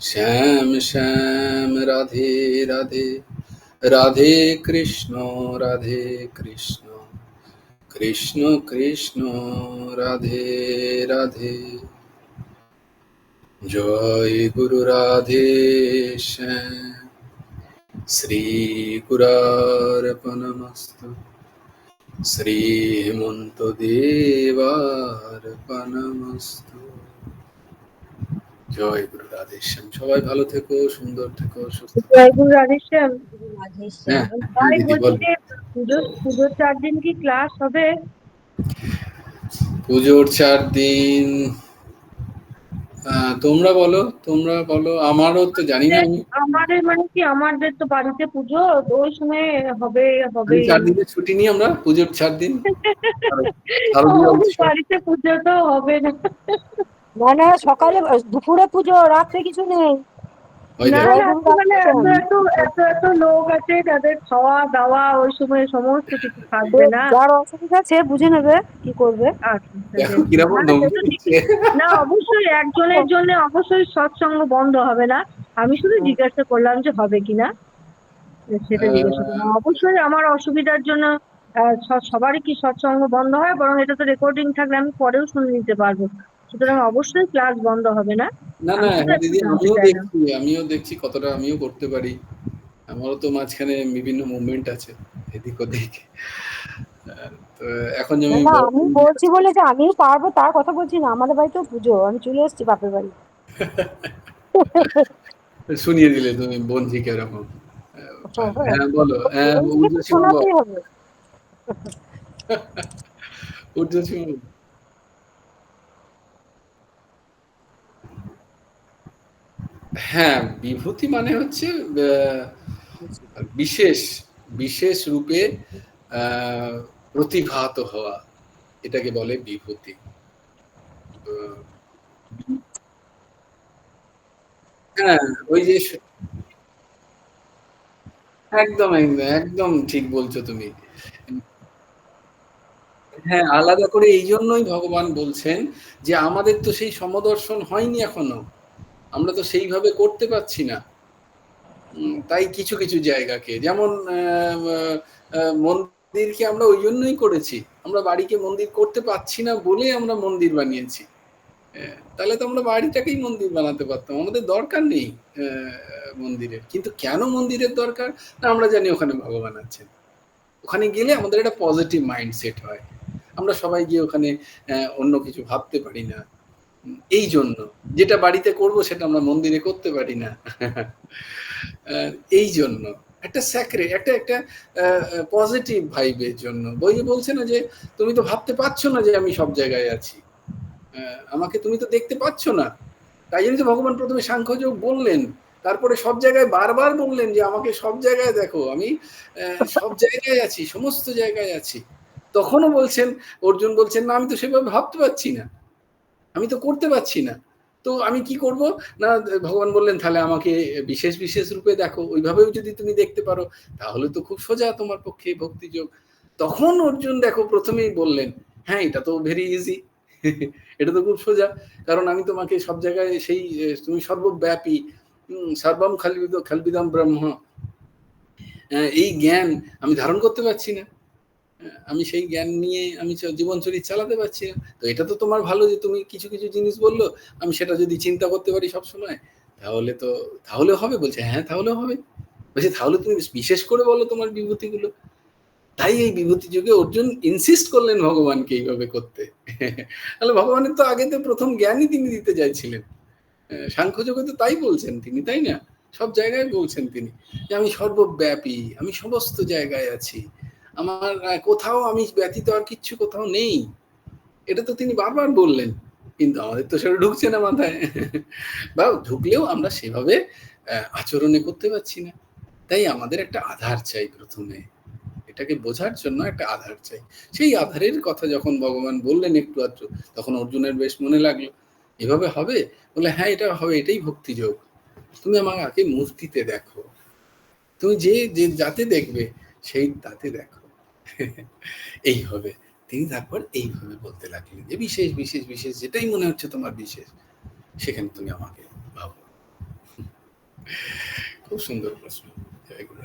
श्याम श्याम राधे राधे, राधे कृष्ण, राधे कृष्ण, कृष्ण कृष्ण राधे राधे। जय गुरु राधे श्याम, श्री गुरार्पणमस्तु, श्री हेमंत देवार्पणमस्तु। জয় গুরু রাধে শ্যাম। সবাই ভালো থেকো, সুন্দর থেকো, সুস্থ থেকো। জয় গুরু রাধেশ্যাম। হ্যাঁ, ভাই দিদি বল। বলছি যে পুজোর 4 দিন কি ক্লাস হবে? পুজোর 4 দিন তোমরা বলো, আমারও তো জানি না। আমাদের মানে কি, আমাদের তো বাড়িতে পুজো, ওই সময় হবে 4 দিনের ছুটি নিই আমরা, পুজোর 4 দিন। বাড়িতে পুজো তো হবে না, মানে সকালে দুপুরে পুজো, রাত্রে কিছু নেই। না মানে এত লোক আছে, তাদের খাওয়া দাওয়া ওই সময় সমস্ত কিছু থাকবে না। যার অসুবিধা আছে বুঝে নেবে কি করবে। না অবশ্যই একজনের জন্য অবশ্যই সৎসঙ্গ বন্ধ হবে না। আমি শুধু জিজ্ঞাসা করলাম যে হবে কিনা, সেটা জিজ্ঞাসা করলাম। অবশ্যই আমার অসুবিধার জন্য সবারই কি সৎসঙ্গ বন্ধ হয়, বরং এটা তো রেকর্ডিং থাকলে আমি পরেও শুনে নিতে পারবো, সুতরাং অবশ্যই ক্লাস বন্ধ হবে না। না দিদি, আমিও দেখছি কতটা আমিও করতে পারি। আমারও তো মাঝখানে বিভিন্ন মুভমেন্ট আছে, এদিক ওদিক। তো এখন যে না আমি না, বড় আমি বলছি বলে যে আমিও পারবো তার কথা বলছি না, আমাদের বাড়িতেও পুজো, আমি চলে এসেছি বাপের বাড়ি। শুনিয়ে দিলে তুমি বঞ্জি কেরকম। হ্যাঁ বলো, হ্যাঁ বন্ধুকে তো ঊর্ধ্বসীমা বল, শোনাতেই হবে। ঊর্ধ্বসীমা বল। হ্যাঁ, বিভূতি মানে হচ্ছে বিশেষ বিশেষ রূপে প্রতিভাত হওয়া, এটাকে বলে বিভূতি। আহ, হ্যাঁ, ওই যে একদম একদম একদম ঠিক বলছো তুমি। হ্যাঁ, আলাদা করে এই জন্যই ভগবান বলছেন যে আমাদের তো সেই সমদর্শন হয়নি এখনো, আমরা তো সেইভাবে করতে পারছি না। তাই কিছু কিছু জায়গাকে যেমন মন্দিরকে আমরা ওই জন্যই করেছি, আমরা বাড়িকে মন্দির করতে পারছি না বলে আমরা মন্দির বানিয়েছি। তাহলে তো আমরা বাড়িটাকেই মন্দির বানাতে পারতাম, আমাদের দরকার নেই মন্দিরের। কিন্তু কেন মন্দিরের দরকার? না, আমরা জানি ওখানে ভগবান আছেন, ওখানে গেলে আমাদের একটা পজিটিভ মাইন্ডসেট হয়, আমরা সবাই গিয়ে ওখানে অন্য কিছু ভাবতে পারি না। এই জন্য যেটা বাড়িতে করব সেটা আমরা মন্দিরে করতে পারি না। এই জন্য একটা স্যাক্রে একটা একটা পজিটিভ ভাইবের জন্য। বই বলছে না যে তুমি তো ভাবতে পারছো না যে আমি সব জায়গায় আছি, আমাকে তুমি তো দেখতে পাচ্ছ না। তাই জন্য তো ভগবান প্রথমে সাংখ্যযোগ বললেন, তারপরে সব জায়গায় বারবার বললেন যে আমাকে সব জায়গায় দেখো, আমি সব জায়গায় আছি, সমস্ত জায়গায় আছি। তখনও বলছেন, অর্জুন বলছেন না আমি তো সেভাবে ভাবতে পারছি না, আমি তো করতে পারছি না, তো আমি কি করব? না, ভগবান বললেন তাহলে আমাকে বিশেষ বিশেষ রূপে দেখো, ওইভাবেও যদি তুমি দেখতে পারো তাহলে তো খুব সোজা তোমার পক্ষে ভক্তিযোগ। তখন অর্জুন দেখো প্রথমেই বললেন হ্যাঁ এটা তো ভেরি ইজি, এটা তো খুব সোজা, কারণ আমি তোমাকে সব জায়গায় সেই তুমি সর্বব্যাপী, সর্বম খালবিদম ব্রহ্ম, এই জ্ঞান আমি ধারণ করতে পারছি না, আমি সেই জ্ঞান নিয়ে আমি জীবনচরিত চালাতে পারছি না। তো এটা তো তোমার ভালো যে তুমি কিছু কিছু জিনিস বললো, আমি সেটা যদি চিন্তা করতে পারি সবসময় তাহলে তো তাহলে হবে। বলছে হ্যাঁ তাহলে হবে। বলছে তাহলে তুমি বিশেষ করে বলো তোমার বিভূতিগুলো। তাই এই বিভূতি যুগে অর্জুন ইনসিস্ট করলেন ভগবানকে এইভাবে করতে। তাহলে ভগবানের তো আগে তো প্রথম জ্ঞানই তিনি দিতে চাইছিলেন। সাংখ্যযোগে তো তাই বলছেন তিনি, তাই না? সব জায়গায় বলছেন তিনি যে আমি সর্বব্যাপী, আমি সমস্ত জায়গায় আছি, আমার কোথাও আমি ব্যতীত আর কিচ্ছু কোথাও নেই, এটা তো তিনি বারবার বললেন। কিন্তু আমাদের তো সেটা ঢুকছে না মাথায়, বা ঢুকলেও আমরা সেভাবে আচরণে করতে পারছি না। তাই আমাদের একটা আধার চাই প্রথমে, এটাকে বোঝার জন্য একটা আধার চাই। সেই আধারের কথা যখন ভগবান বললেন একটু আধটু, তখন অর্জুনের বেশ মনে লাগলো এভাবে হবে। বলে হ্যাঁ এটা হবে, এটাই ভক্তিযোগ। তুমি আমাকে মূর্তিতে দেখো, তুমি যে যে যাতে দেখবে সেই তাতে দেখো। এই হবে। তিনি তারপর এইভাবে বলতে লাগলেন যে বিশেষ বিশেষ বিশেষ যেটাই মনে হচ্ছে তোমার বিশেষ, সেখানে তুমি আমাকে ভাবো। খুব সুন্দর প্রশ্ন। জয় গুরু।